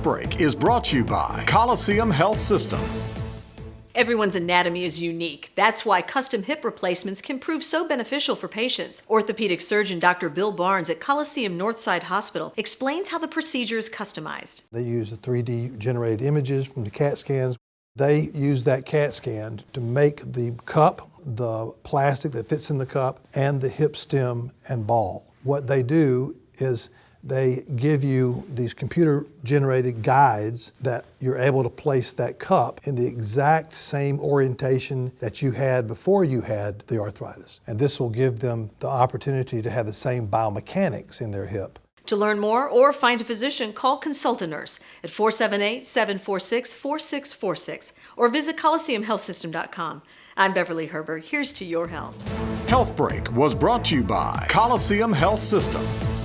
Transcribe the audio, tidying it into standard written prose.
Break is brought to you by Coliseum Health System. Everyone's anatomy is unique. That's why custom hip replacements can prove so beneficial for patients. Orthopedic surgeon Dr. Bill Barnes at Coliseum Northside Hospital explains how the procedure is customized. They use the 3D generated images from the CAT scans. They use that CAT scan to make the cup, the plastic that fits in the cup, and the hip stem and ball. What they do is they give you these computer-generated guides that you're able to place that cup in the exact same orientation that you had before you had the arthritis. And this will give them the opportunity to have the same biomechanics in their hip. To learn more or find a physician, call Consult-A-Nurse at 478-746-4646 or visit ColiseumHealthSystem.com. I'm Beverly Herbert. Here's to your health. Health Break was brought to you by Coliseum Health System.